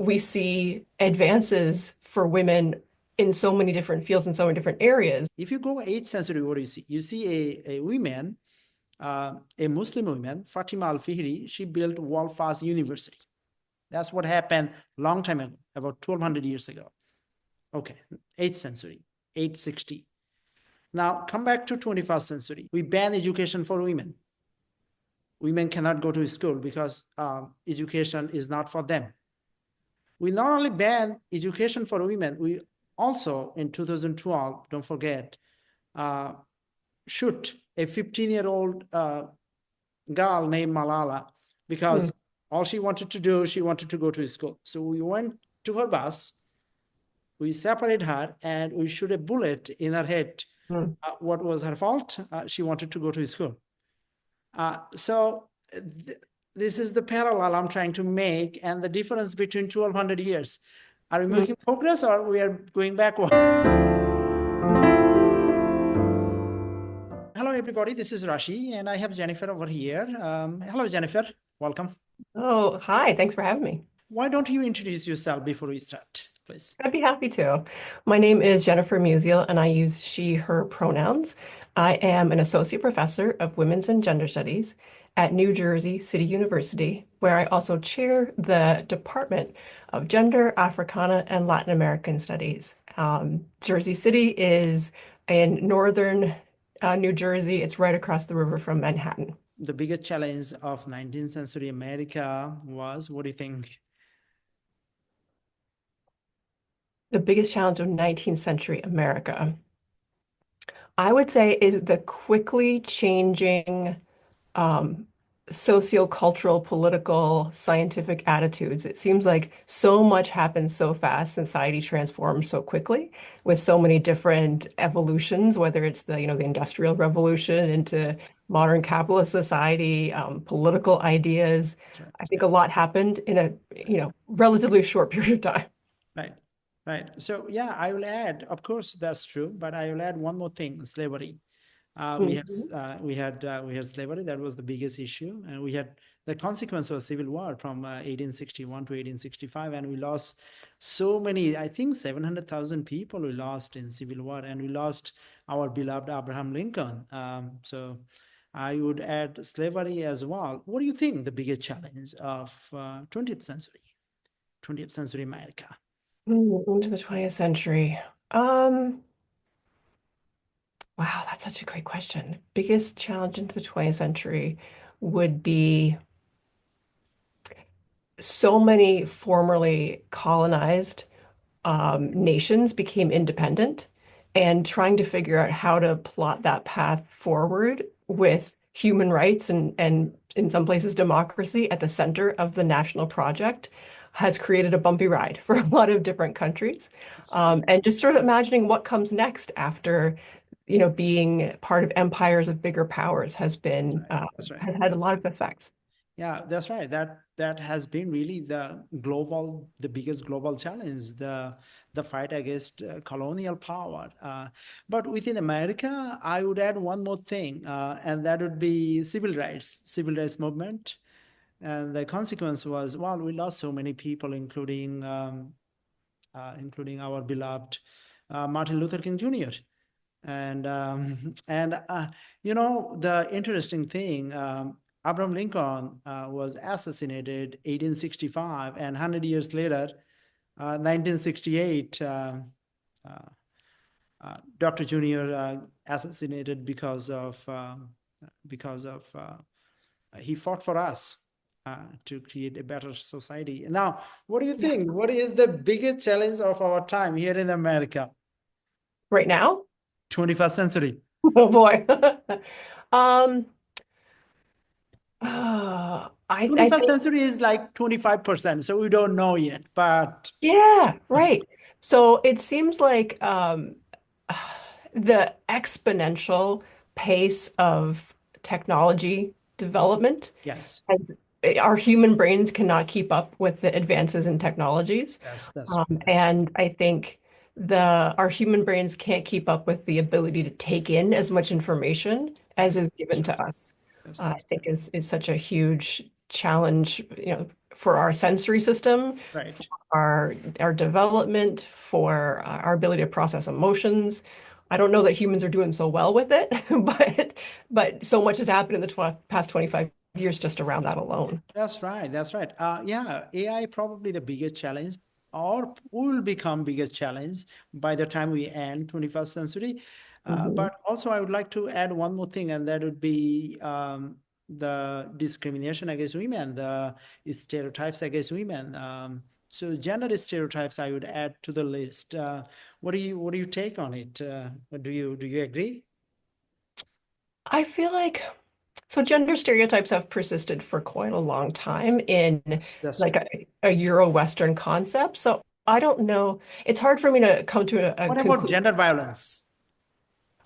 we see advances for women in so many different fields in so many different areas. If you go 8th century, what do you see? You see a woman, a Muslim woman, Fatima al-Fihri, she built world-class university. That's what happened long time ago, about 1200 years ago. Okay, 8th century, 860. Now come back to 21st century. We ban education for women. Women cannot go to school because education is not for them. We not only ban education for women, we also in 2012, don't forget, shoot a 15-year-old girl named Malala because all she wanted to do, she wanted to go to school. So we went to her bus, we separated her, and we shoot a bullet in her head. What was her fault? She wanted to go to school. This is the parallel I'm trying to make, and the difference between 1200 years. Are we making progress or we are going backward? Hello, everybody. This is Rashi, and I have Jennifer over here. Hello, Jennifer. Welcome. Oh, hi. Thanks for having me. Why don't you introduce yourself before we start, please? I'd be happy to. My name is Jennifer Musial, and I use she, her pronouns. I am an associate professor of women's and gender studies at New Jersey City University, where I also chair the Department of Gender, Africana, and Latin American Studies. Jersey City is in northern New Jersey. It's right across the river from Manhattan. The biggest challenge of 19th century America was, what do you think? The biggest challenge of 19th century America, I would say, is the quickly changing sociocultural, political, scientific attitudes. It seems like so much happens so fast, society transforms so quickly with so many different evolutions, whether it's the Industrial Revolution into modern capitalist society, political ideas. I think a lot happened in a relatively short period of time. Right. Right. So yeah, I will add, of course, that's true, but I will add one more thing, slavery. We had slavery. That was the biggest issue, and we had the consequence of civil war from 1861 to 1865, and we lost so many. I think 700,000 people we lost in civil war, and we lost our beloved Abraham Lincoln. So I would add slavery as well. What do you think the biggest challenge of 20th century America? Into the 20th century. Wow, that's such a great question. Biggest challenge into the 20th century would be so many formerly colonized nations became independent, and trying to figure out how to plot that path forward with human rights and in some places democracy at the center of the national project has created a bumpy ride for a lot of different countries. And just sort of imagining what comes next after, being part of empires of bigger powers has been That's right. has had a lot of effects. Yeah, that's right. That has been really the biggest global challenge, the fight against colonial power. But within America, I would add one more thing, and that would be civil rights movement. And the consequence was, well, we lost so many people, including our beloved Martin Luther King Jr. The interesting thing, Abraham Lincoln was assassinated 1865, and 100 years later, 1968, Dr. Jr. Assassinated because of he fought for us to create a better society. Now, what do you think? What is the biggest challenge of our time here in America? Right now? 21st century. Oh boy. I 21st think, century is like 25%, so we don't know yet, but yeah, right. So it seems like the exponential pace of technology development, yes, and our human brains cannot keep up with the advances in technologies. that's And I think our human brains can't keep up with the ability to take in as much information as is given to us. that's I think is such a huge challenge, for our sensory system, for Right. our development, for our ability to process emotions. I don't know that humans are doing so well with it, but so much has happened in the past 25 years just around that alone. That's right. That's right. Yeah, AI probably the biggest challenge, or will become biggest challenge by the time we end 21st century. Mhm. But also, I would like to add one more thing, and that would be the discrimination against women, the stereotypes against women. So gender stereotypes, I would add to the list. What do you take on it? Do you agree? I feel like so gender stereotypes have persisted for quite a long time in That's like true. a Euro-Western concept. So I don't know. It's hard for me to come to a What about conclusion. gender violence?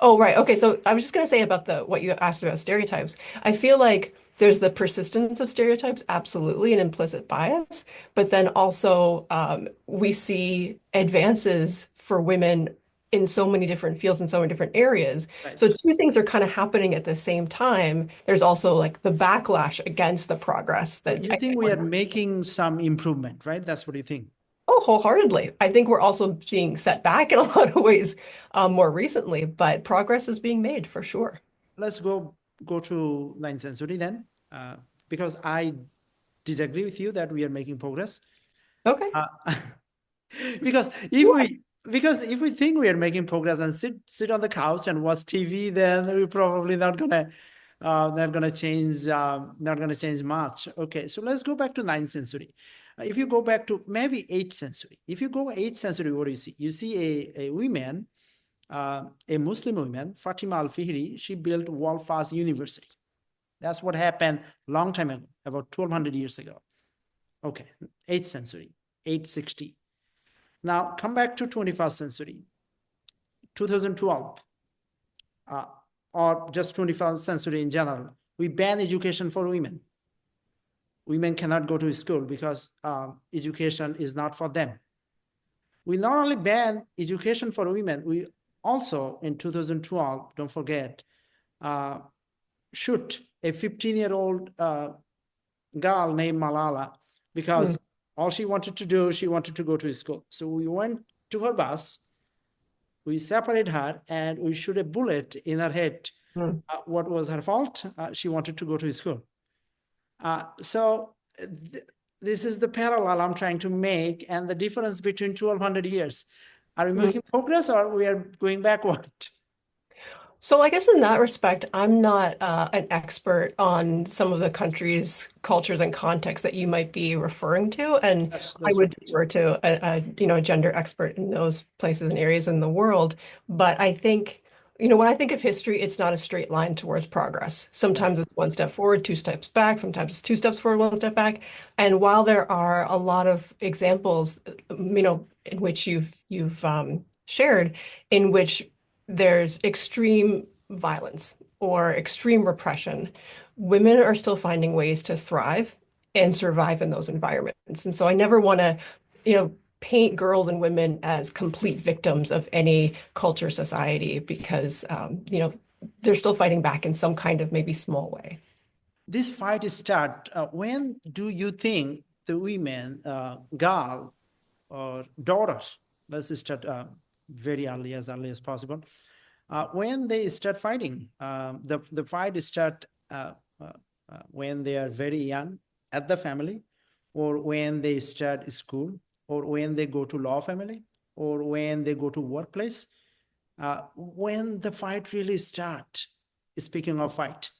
Oh, right. Okay. So I was just going to say about the what you asked about stereotypes. I feel like there's the persistence of stereotypes, absolutely, an implicit bias, but then also we see advances for women in so many different fields in so many different areas. So Right. two things are kind of happening at the same time. There's also like the backlash against the progress So that you think we are making some improvement, right? That's what you think. oh, wholeheartedly. I think we're also being set back in a lot of ways more recently, but progress is being made for sure. Let's go to ninth century then, because I disagree with you that we are making progress. Okay. Uh, because if Sure. we think we are making progress and sit on the couch and watch TV, then we're probably not gonna change much. Okay, so let's go back to ninth century. If you go back to maybe eighth century, if you go eighth century, what do you see? You see a woman, a Muslim woman, Fatima al-Fihri. She built world-class university. That's what happened long time ago, about 1200 years ago. Okay, 8th century, 860. Now come back to 21st century, 2012, uh, or just 21st century in general. We ban education for women. Women cannot go to school because education is not for them. We not only ban education for women, we also in 2012, don't forget, uh, shoot a 15-year-old girl named Malala Mm, because all she wanted to do, she wanted to go to school. So we went to her bus, we separated her, and we shoot a bullet in her head. mm. What was her fault? She wanted to go to school. So this is the parallel I'm trying to make, and the difference between 1200 years. Are we Mm. making progress or we are going backward? So I guess in that respect, I'm not an expert on some of the countries, cultures, and contexts that you might be referring to, and I That's would right. defer to a gender expert in those places and areas in the world. But I think, when I think of history, it's not a straight line towards progress. Right. Sometimes it's one step forward, two steps back. Sometimes it's two steps forward, one step back. And while there are a lot of examples, in which you've shared, in which there's extreme violence or extreme repression, women are still finding ways to thrive and survive in those environments. And so I never want to, paint girls and women as complete victims of any culture, society, because, they're still fighting back in some kind of maybe small way. This fight start. When do you think the women, girl or daughter, let's start very early as possible. When they start fighting, the fight start uh, when they are very young at the family, or when they start school, or when they go to law family, or when they go to workplace. When the fight really start. Speaking of fight.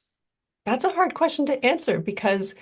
That's a hard question to answer because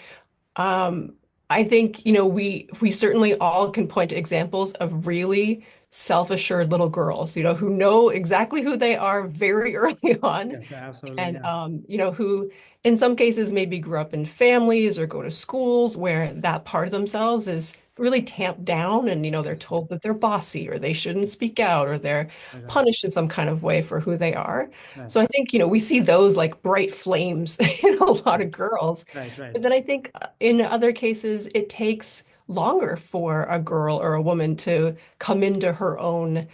Um, I think, we certainly all can point to examples of really self-assured little girls, who know exactly who they are very early on Yes, absolutely. and Yeah. who in some cases maybe grew up in families or go to schools where that part of themselves is really tamped down and they're told that they're bossy or they shouldn't speak out or they're Right, right, punished in some kind of way for who they are. right, So I think, we see those like bright flames in a lot right, of girls. right, right. But then I think in other cases it takes longer for a girl or a woman to come into her own,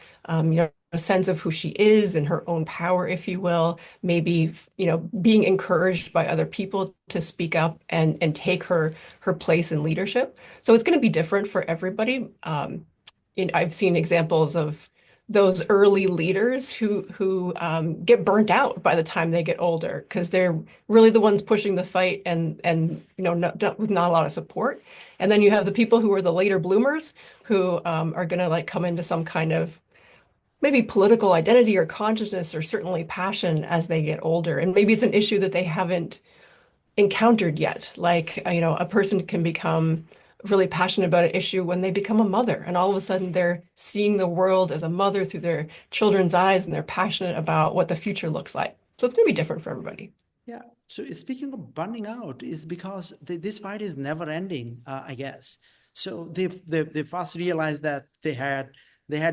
sense of who she is and her own power, if you will, maybe, being encouraged by other people to speak up and take her place in leadership. So it's going to be different for everybody. I've seen examples of those early leaders who get burnt out by the time they get older because they're really the ones pushing the fight and with not a lot of support. And then you have the people who are the later bloomers who are going to like come into some kind of maybe political identity or consciousness or certainly passion as they get older. And maybe it's an issue that they haven't encountered yet. Like, a person can become really passionate about an issue when they become a mother, and all of a sudden they're seeing the world as a mother through their children's eyes, and they're passionate about what the future looks like. So it's going to be different for everybody. Yeah. So speaking of burning out, is because this fight is never ending, I guess. So they first realized that they had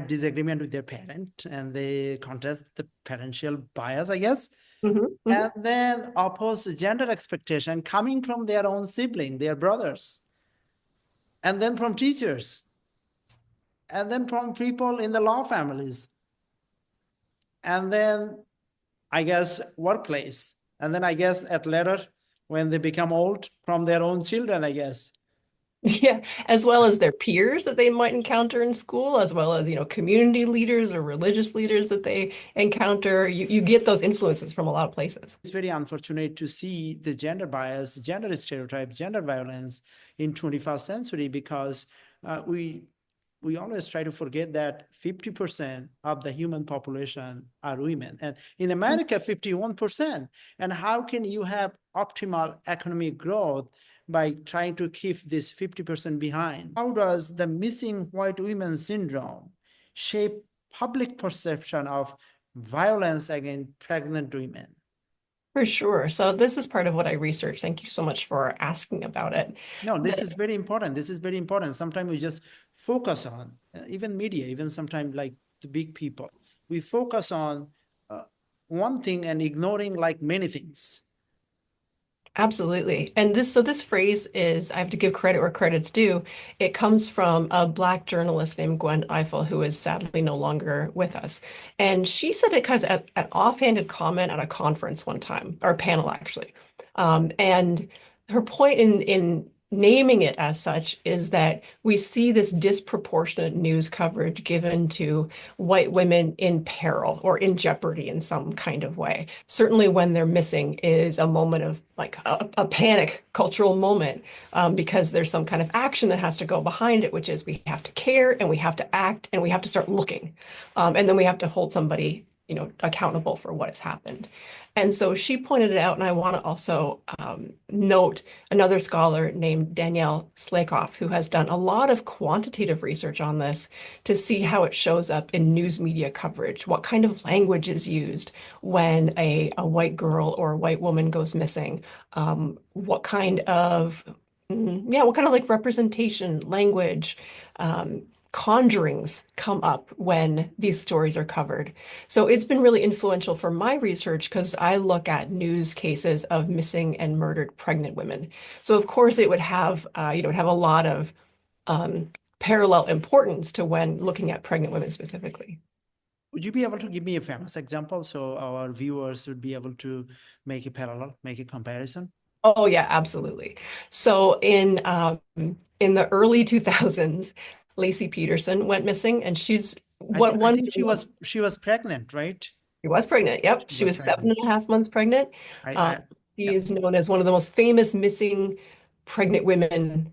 disagreement with their parent, and they contest the parental bias, I guess. Mhm, mhm. And then oppose gender expectation coming from their own sibling, their brothers, and then from teachers, and then from people in the law families, and then I guess workplace, and then I guess at later when they become old from their own children, I guess. Yeah, as well as their peers that they might encounter in school, as well as, community leaders or religious leaders that they encounter. You get those influences from a lot of places. It's very unfortunate to see the gender bias, gender stereotype, gender violence in 21st century because we always try to forget that 50% of the human population are women. And in America, 51%. And how can you have optimal economic growth by trying to keep this 50% behind? How does the missing white women syndrome shape public perception of violence against pregnant women? For sure. So this is part of what I research. Thank you so much for asking about it. No, this The- is very important. This is very important. Sometimes we just focus on, even media, even sometimes like the big people, we focus on uh, one thing and ignoring like many things. Absolutely. And this phrase is, I have to give credit where credit's due. It comes from a Black journalist named Gwen Ifill, who is sadly no longer with us. And she said it kind of as an offhanded comment at a conference one time, or a panel actually. And her point in naming it as such is that we see this disproportionate news coverage given to white women in peril or in jeopardy in some kind of way. Certainly when they're missing is a moment of like a panic cultural moment, because there's some kind of action that has to go behind it, which is we have to care and we have to act and we have to start looking. And then we have to hold somebody, accountable for what has happened. And so she pointed it out, and I want to also note another scholar named Danielle Slakoff, who has done a lot of quantitative research on this to see how it shows up in news media coverage, what kind of language is used when a white girl or a white woman goes missing, what kind of, yeah, what kind of like representation, language, conjurings come up when these stories are covered. So it's been really influential for my research because I look at news cases of missing and murdered pregnant women. So of course it would have, a lot of parallel importance to when looking at pregnant women specifically. Would you be able to give me a famous example so our viewers would be able to make a parallel, make a comparison? Oh yeah, absolutely. So in the early 2000s, Lacey Peterson went missing, and she's I what think I one think she was pregnant, right? she was pregnant. Yep, She she was was seven pregnant. and a half months pregnant. Um, I she yeah, is known as one of the most famous missing pregnant women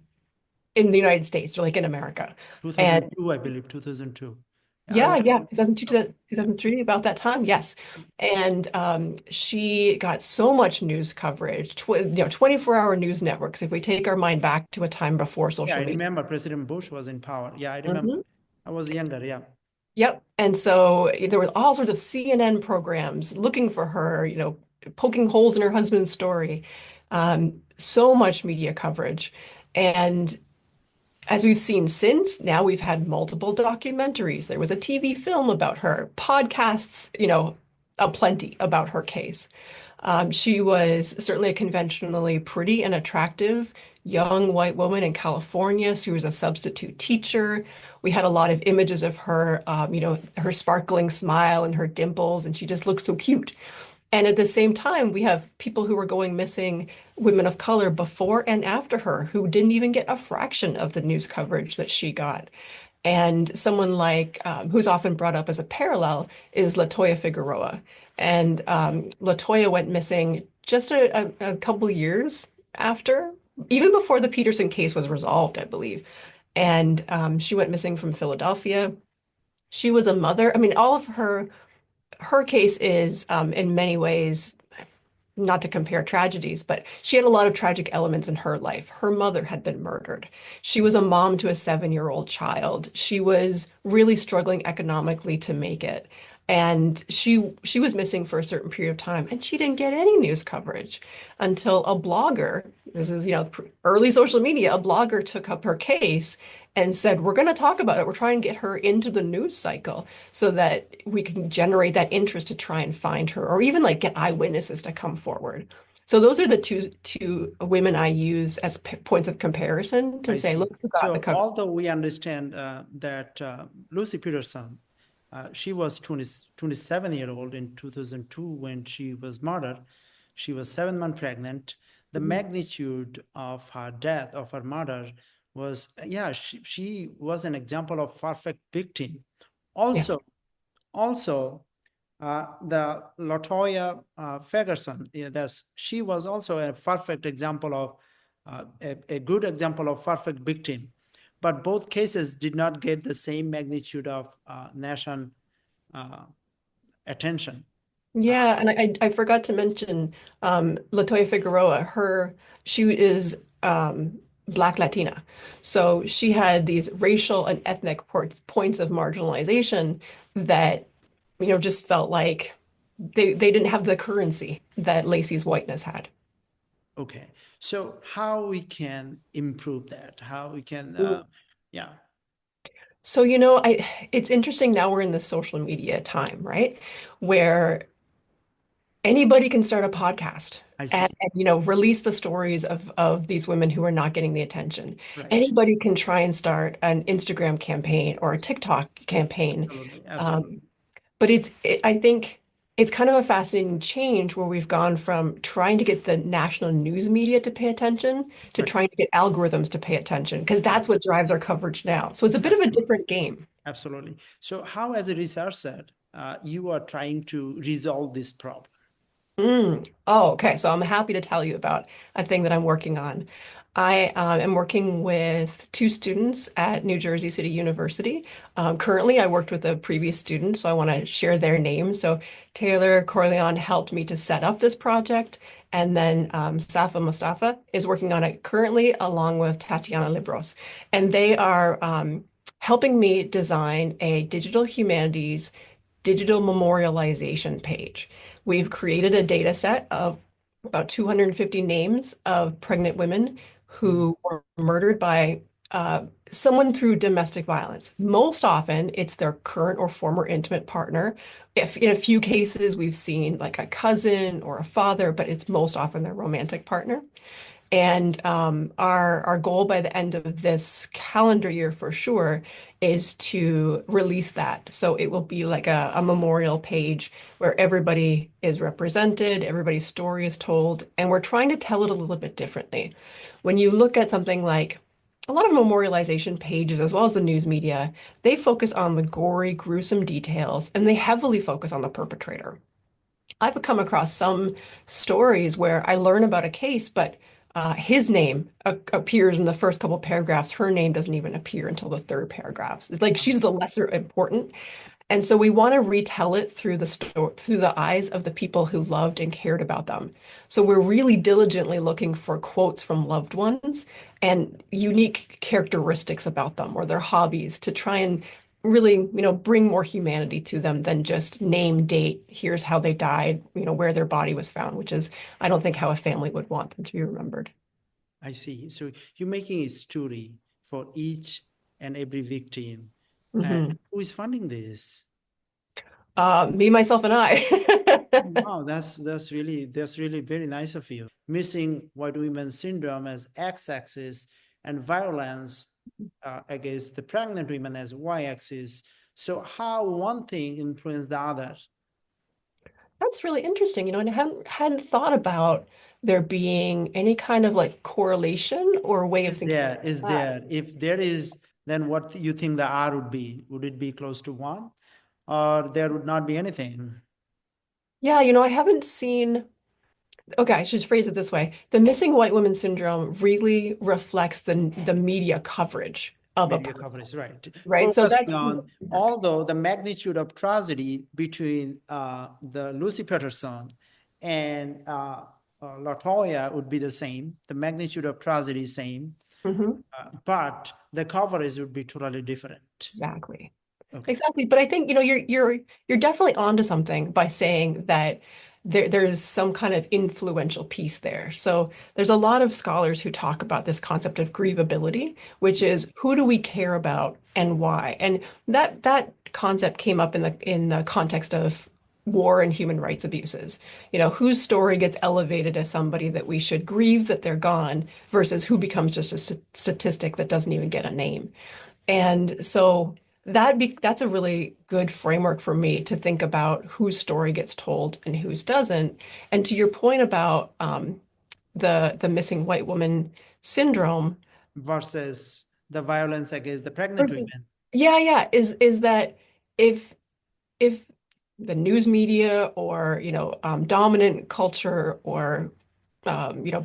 in the United States, or like in America. And 2002, I believe, 2002. I yeah, was yeah, 2002 to 2003, about that time, yes. And she got so much news coverage, 24-hour news networks. If we take our mind back to a time before Yeah, I social media. remember President Bush was in power. Yeah, I remember. Mhm. I was younger. Yeah. Yep. And so there were all sorts of CNN programs looking for her, poking holes in her husband's story. So much media coverage. And as we've seen since, now we've had multiple documentaries. There was a TV film about her, podcasts, aplenty about her case. She was certainly a conventionally pretty and attractive young white woman in California. She was a substitute teacher. We had a lot of images of her, her sparkling smile and her dimples, and she just looked so cute. And at the same time, we have people who were going missing, women of color before and after her, who didn't even get a fraction of the news coverage that she got. And someone like, who's often brought up as a parallel is Latoya Figueroa. And Latoya went missing just a couple years after, even before the Peterson case was resolved, I believe. And she went missing from Philadelphia. She was a mother. I mean, all of her case is in many ways, not to compare tragedies, but she had a lot of tragic elements in her life. Her mother had been murdered. She was a mom to a 7-year-old child. She was really struggling economically to make it. And she was missing for a certain period of time, and she didn't get any news coverage until a blogger, this is, early social media, a blogger took up her case and said, we're going to talk about it. We're trying to get her into the news cycle so that we can generate that interest to try and find her, or even like get eyewitnesses to come forward. So those are the two women I use as points of comparison to I say, look see. who got the So cover. although we understand that Lucy Peterson, she was 27-year-old in 2002 when she was murdered. She was 7 months pregnant. The Mhm. magnitude of her death, of her murder, was, yeah, she was an example of perfect victim. Yes. Also, the Latoya Ferguson, yeah, she was also a perfect example of a good example of perfect victim. But both cases did not get the same magnitude of national uh, attention. Uh, Yeah, and I forgot to mention Latoya Figueroa. She is Black Latina, so she had these racial and ethnic points of marginalization that just felt like they didn't have the currency that Lacey's whiteness had. okay, so how we can improve that? How we can, yeah, So, it's interesting now we're in this social media time, right? Where anybody can start a podcast I and, see. release the stories of these women who are not getting the attention. Right. Anybody can try and start an Instagram campaign or a TikTok campaign. Absolutely. Um, Absolutely. but I think it's kind of a fascinating change where we've gone from trying to get the national news media to pay attention to Right. trying to get algorithms to pay attention, because Right. that's what drives our coverage now. So it's a bit of a Absolutely. different game. Absolutely. So how, as a researcher, you are trying to resolve this problem? Oh, okay. So I'm happy to tell you about a thing that I'm working on. I am working with two students at New Jersey City University. Currently, I worked with a previous student, so I want to share their names. So Taylor Corleon helped me to set up this project, and then Safa Mustafa is working on it currently, along with Tatiana Libros. And they are helping me design a digital humanities digital memorialization page. We've created a data set of about 250 names of pregnant women Mhm. who were murdered by someone through domestic violence. Most often, it's their current or former intimate partner. If in a few cases, we've seen like a cousin or a father, but it's most often their romantic partner. And our goal by the end of this calendar year for sure is to release that. So it will be like a memorial page where everybody is represented, everybody's story is told, and we're trying to tell it a little bit differently. When you look at something like a lot of memorialization pages, as well as the news media, they focus on the gory, gruesome details, and they heavily focus on the perpetrator. I've come across some stories where I learn about a case, but his name appears in the first couple paragraphs. Her name doesn't even appear until the third paragraphs. It's like she's the lesser important. And so we want to retell it through through the eyes of the people who loved and cared about them. So we're really diligently looking for quotes from loved ones and unique characteristics about them or their hobbies to try and really, bring more humanity to them than just name, date, here's how they died, where their body was found, which is, I don't think how a family would want them to be remembered. I see. So you're making a story for each and every victim. And Mhm. who is funding this? Me, myself, and I. Wow, that's really very nice of you. Missing white women syndrome as x-axis and violence against the pregnant women as y-axis. So how one thing influenced the other? That's really interesting, and I hadn't thought about there being any kind of like correlation or way of Is thinking there, is about that. there? If there is, then what you think the R would be? Would it be close to one? Or there would not be anything? Yeah, I haven't seen. Okay, I should phrase it this way. The missing white woman syndrome really reflects the media coverage of a Media person, coverage, right? right? So Focusing that's on, although the magnitude of tragedy between the Lucy Peterson and Latoya would be the same, the magnitude of tragedy is same, Mhm. but the coverage would be totally different. Exactly. Okay. Exactly. But I think, you're definitely onto something by saying that there's some kind of influential piece there. So there's a lot of scholars who talk about this concept of grievability, which is who do we care about and why? And that concept came up in the context of war and human rights abuses. Whose story gets elevated as somebody that we should grieve that they're gone versus who becomes just a statistic that doesn't even get a name. And so that's a really good framework for me to think about whose story gets told and whose doesn't. And to your point about the missing white woman syndrome Versus the violence against the pregnant versus, women. yeah, yeah, is that if if the news media or dominant culture or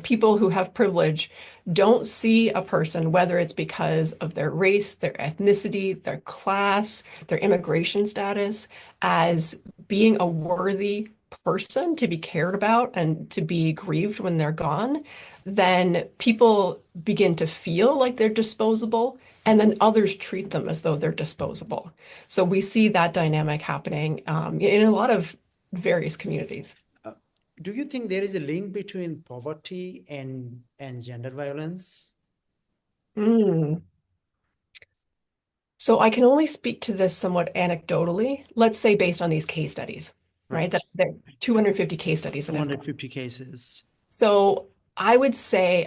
people who have privilege don't see a person, whether it's because of their race, their ethnicity, their class, their immigration status, as being a worthy person to be cared about and to be grieved when they're gone, then people begin to feel like they're disposable, and then others treat them as though they're disposable. So we see that dynamic happening in a lot of various communities. Uh, do you think there is a link between poverty and gender violence? Mm. So I can only speak to this somewhat anecdotally, let's say based on these case studies, right? Right. That there are 250 case studies that have. 250 cases. So I would say,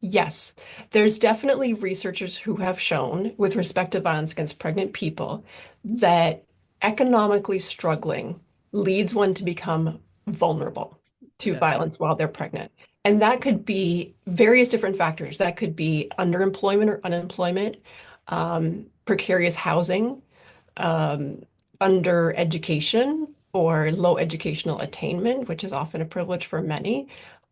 yes, there's definitely researchers who have shown, with respect to violence against pregnant people, that economically struggling leads one to become vulnerable to That's violence while they're pregnant. And that could be various different factors. That could be underemployment or unemployment, precarious housing, um, under education or low educational attainment, which is often a privilege for many.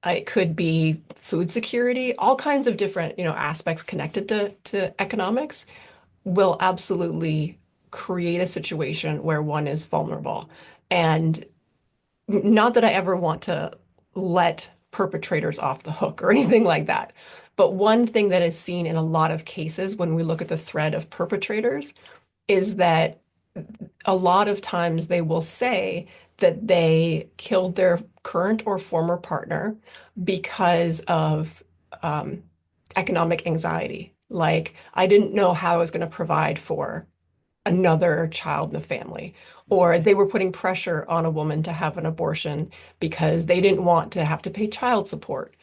It could be food security, all kinds of different, aspects connected to economics will absolutely create a situation where one is vulnerable. And not that I ever want to let perpetrators off the hook or anything like that. But one thing that is seen in a lot of cases when we look at the thread of perpetrators is that a lot of times they will say that they killed their current or former partner because of um, economic anxiety. Like, I didn't know how I was going to provide for another child in the family. Or they were putting pressure on a woman to have an abortion because they didn't want to have to pay child support.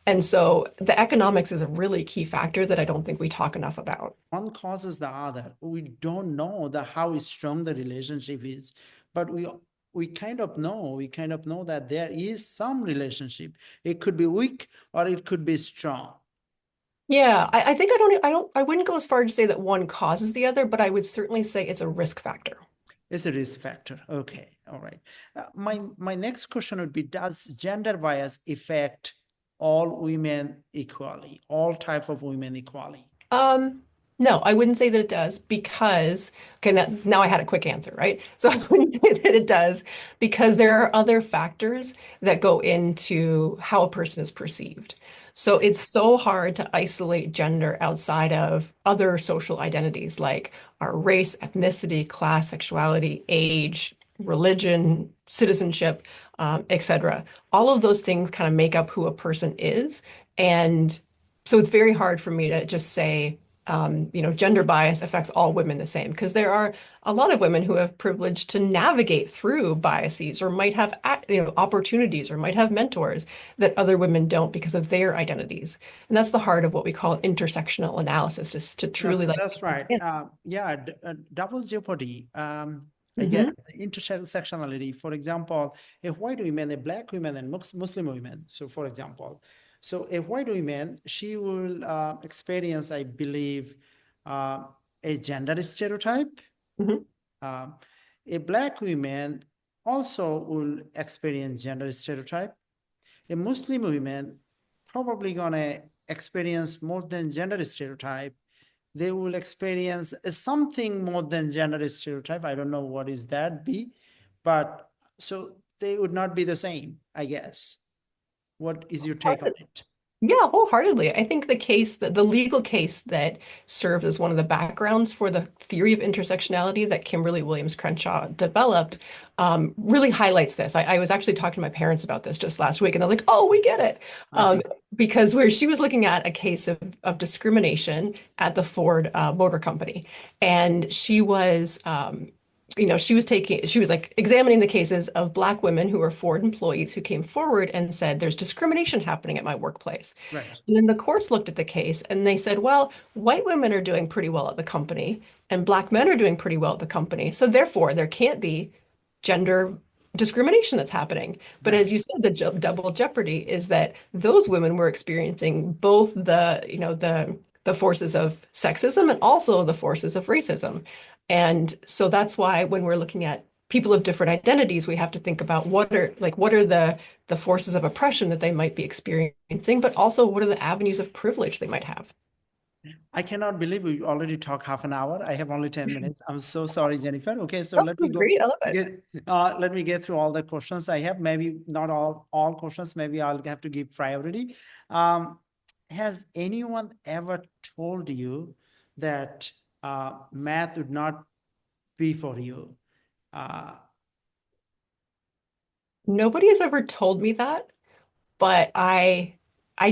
And so the economics is a really key factor that I don't think we talk enough about. one causes the other. We don't know how strong the relationship is, but we kind of know that there is some relationship. It could be weak or it could be strong. Yeah, I think I wouldn't go as far to say that one causes the other, but I would certainly say it's a risk factor. It's a risk factor. Okay, all right. My next question would be: does gender bias affect all women equally, all type of women equally? Um, no, I wouldn't say that it does because, okay, now I had a quick answer, right? So I wouldn't say that it does because there are other factors that go into how a person is perceived. So it's so hard to isolate gender outside of other social identities like our race, ethnicity, class, sexuality, age, religion, citizenship, etc. All of those things kind of make up who a person is. And so it's very hard for me to just say gender bias affects all women the same because there are a lot of women who have privilege to navigate through biases or might have opportunities or might have mentors that other women don't because of their identities. And that's the heart of what we call intersectional analysis, is to truly like. That's right. Yeah, double jeopardy. Again, Mhm. the intersectionality. For example, a white woman, a black woman, and Muslim woman. So, for example, so a white woman, she will experience, I believe, uh, a gender stereotype. Mhm. Um, a black woman also will experience gender stereotype. A Muslim woman probably gonna experience more than gender stereotype. They will experience something more than gender stereotype. I don't know what is that be, but so they would not be the same, I guess. What is your take on it? Yeah, wholeheartedly. I think the legal case that served as one of the backgrounds for the theory of intersectionality that Kimberly Williams Crenshaw developed really highlights this. I was actually talking to my parents about this just last week, and they're like, "Oh, we get it," I see. because where she was looking at a case of discrimination at the Ford Motor Company, and she was like examining the cases of Black women who were Ford employees who came forward and said, there's discrimination happening at my workplace. Right. And then the courts looked at the case and they said, well, white women are doing pretty well at the company and Black men are doing pretty well at the company. So therefore, there can't be gender discrimination that's happening. But Right. as you said, the double jeopardy is that those women were experiencing both the forces of sexism and also the forces of racism. And so that's why when we're looking at people of different identities, we have to think about what are the forces of oppression that they might be experiencing, but also what are the avenues of privilege they might have. I cannot believe we already talked half an hour. I have only 10 minutes. I'm so sorry, Jennifer. Okay, so Oh, let me that's go great. I love it. let me get through all the questions I have. Maybe not all questions, maybe I'll have to give priority. Um, has anyone ever told you that math would not be for you? Uh, Nobody has ever told me that, but I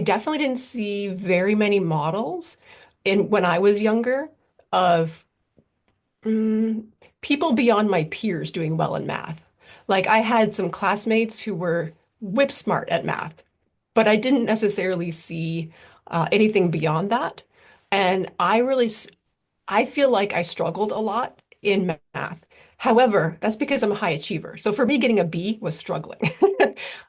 definitely didn't see very many models in when I was younger of mm, people beyond my peers doing well in math. Like I had some classmates who were whip smart at math, but I didn't necessarily see anything beyond that. And I feel like I struggled a lot in math. However, that's because I'm a high achiever. So for me, getting a B was struggling.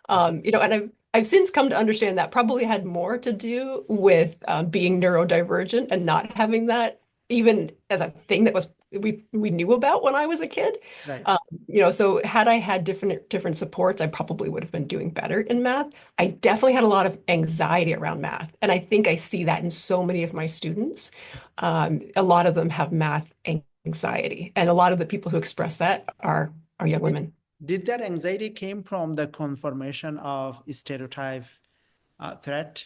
I see. And I've since come to understand that probably had more to do with being neurodivergent and not having that even as a thing that we knew about when I was a kid. Right. Um, so had I had different supports, I probably would have been doing better in math. I definitely had a lot of anxiety around math, and I think I see that in so many of my students. A lot of them have math anxiety, and a lot of the people who express that are young Did, women. did that anxiety came from the confirmation of stereotype threat?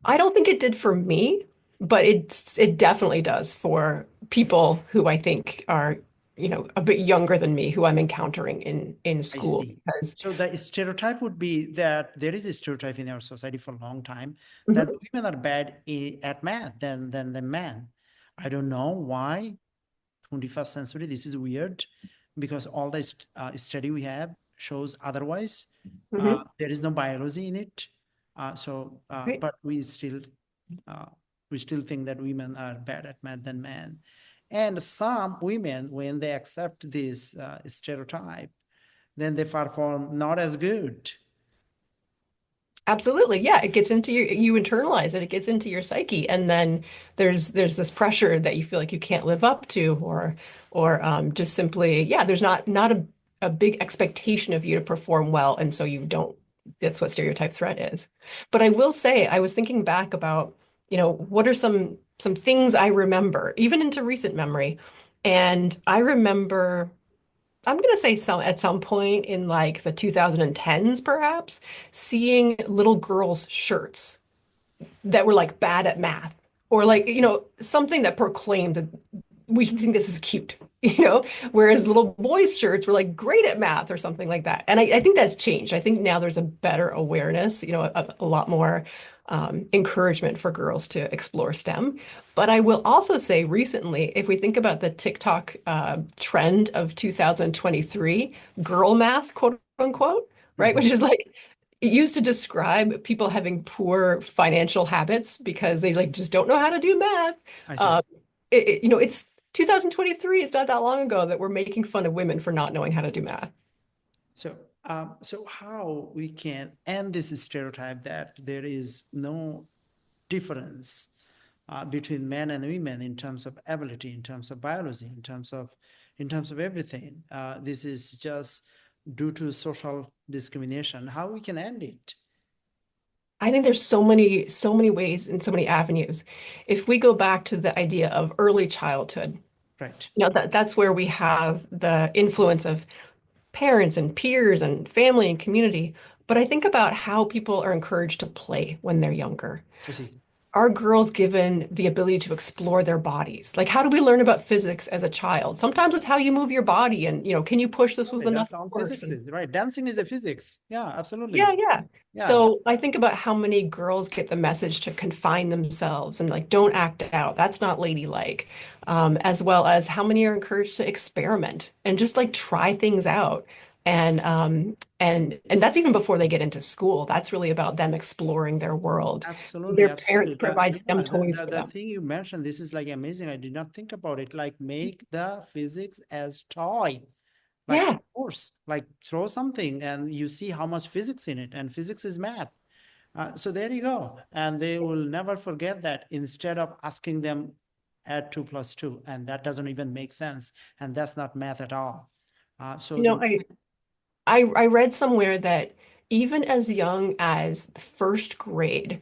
I don't think it did for me, but it definitely does for people who I think are, a bit younger than me, who I'm encountering in I school see. because. So the stereotype would be that there is a stereotype in our society for a long time that Mhm, women are bad at math than the men. I don't know why. 21st century, this is weird because all the study we have shows otherwise. mhm, There is no biology in it. right. But uh, we still think that women are bad at math than men. And some women, when they accept this stereotype, then they perform not as good. Absolutely. Yeah, it gets into you internalize it. It gets into your psyche. And then there's this pressure that you feel like you can't live up to or just simply, yeah, there's not a big expectation of you to perform well. And so you don't, that's what stereotype threat is. But I will say, I was thinking back about, what are some things I remember, even into recent memory. And I remember I'm gonna say at some point in like the 2010s, perhaps, seeing little girls' shirts that were like bad at math or like, something that proclaimed that we think this is cute, whereas little boys' shirts were like great at math or something like that. And I think that's changed. I think now there's a better awareness, a lot more. encouragement for girls to explore STEM. But I will also say recently, if we think about the TikTok trend of 2023, girl math, quote unquote, right? Which Mhm. is like it used to describe people having poor financial habits because they like just don't know how to do math. I see. Um, it's 2023. It's not that long ago that we're making fun of women for not knowing how to do math. So, so how we can end this stereotype that there is no difference between men and women in terms of ability, in terms of biology, in terms of everything. This is just due to social discrimination. How we can end it? I think there's so many ways and so many avenues. If we go back to the idea of early childhood, Right. that's where we have the influence of parents and peers and family and community. But I think about how people are encouraged to play when they're younger. I see. Are girls given the ability to explore their bodies? Like, how do we learn about physics as a child? Sometimes it's how you move your body and, can you push this with Absolutely. enough That's all force? physics And is, right? Dancing is a physics. Yeah, yeah, absolutely. yeah. Yeah, So I think about how many girls get the message to confine themselves and like don't act out. That's not ladylike. As well as how many are encouraged to experiment and just like try things out. And that's even before they get into school. That's really about them exploring their world. absolutely, Their parents absolutely. provide STEM Yeah, toys for the them. thing you mentioned, this is like amazing. I did not think about it. Like make the physics as toy. Like, of Yeah. course, like throw something and you see how much physics in it, and physics is math. So there you go. And they will never forget that instead of asking them add 2 plus 2, and that doesn't even make sense. And that's not math at all. So You know, the I read somewhere that even as young as the first grade,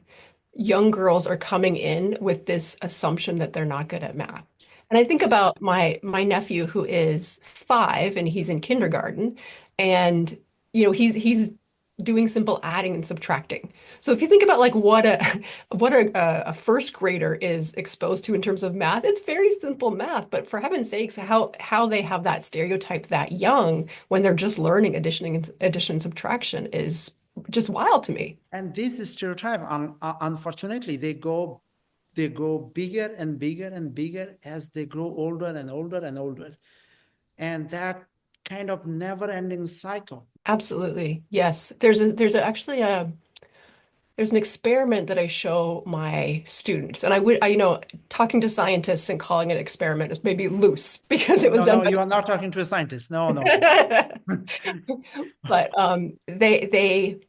young girls are coming in with this assumption that they're not good at math. And I think about my nephew who is 5 and he's in kindergarten, and he's doing simple adding and subtracting. So if you think about like what a first grader is exposed to in terms of math, it's very simple math. But for heaven's sakes, how they have that stereotype that young when they're just learning addition and subtraction is just wild to me. and this stereotype, unfortunately, they go bigger and bigger and bigger as they grow older and older and older, and that kind of never-ending cycle. Absolutely. Yes. Actually there's an experiment that I show my students. And talking to scientists and calling it an experiment is maybe loose because it was No, done no, by you are not talking to a scientist. No, no. but they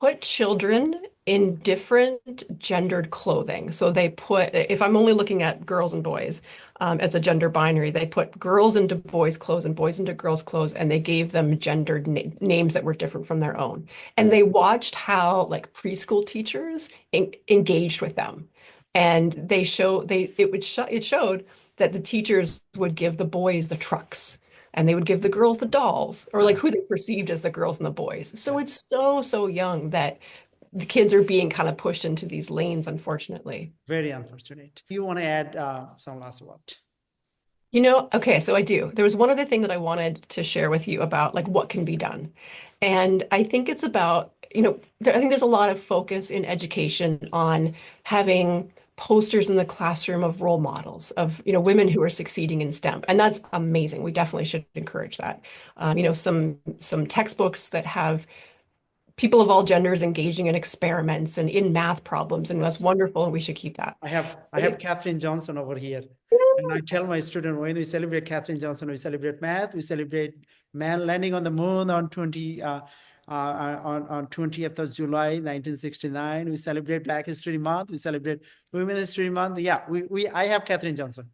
put children in different gendered clothing. So they put, if I'm only looking at girls and boys as a gender binary, they put girls into boys' clothes and boys into girls' clothes, and they gave them gendered names that were different from their own. And they watched how like preschool teachers engaged with them. And it showed that the teachers would give the boys the trucks and they would give the girls the dolls or like who they perceived as the girls and the boys. So Yeah, it's so young that the kids are being kind of pushed into these lanes, unfortunately. very unfortunate. You want to add some last word? Okay, so I do. There was one other thing that I wanted to share with you about like what can be done. And I think it's about, I think there's a lot of focus in education on having posters in the classroom of role models of, women who are succeeding in STEM. And that's amazing. We definitely should encourage that. Some textbooks that have people of all genders engaging in experiments and in math problems, and that's Yes. wonderful, and we should keep that. I have Catherine Johnson over here. And I tell my student when we celebrate Catherine Johnson, we celebrate math, we celebrate man landing on the moon on 20th of July, 1969. We celebrate Black History Month, we celebrate Women History Month. Yeah, I have Catherine Johnson.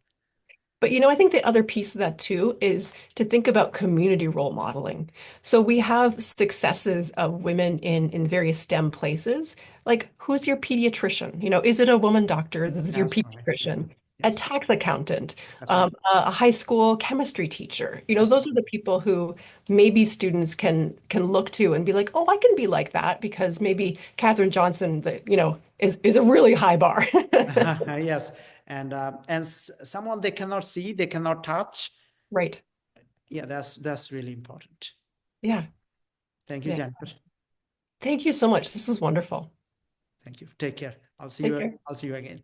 But I think the other piece of that too is to think about community role modeling. So we have successes of women in various STEM places. Like, who's your pediatrician? Is it a woman doctor that is your That's right. pediatrician? A Yes, tax accountant, that's right. a high school chemistry teacher. Those are Absolutely. the people who maybe students can look to and be like, oh, I can be like that because maybe Katherine Johnson, is a really high bar. Yes. And someone they cannot see, they cannot touch. Right. Yeah, that's really important. Yeah. Thank you, Yeah. Jennifer. Thank you so much. This was wonderful. Thank you. Take care. I'll see Take you. care. I'll see you again.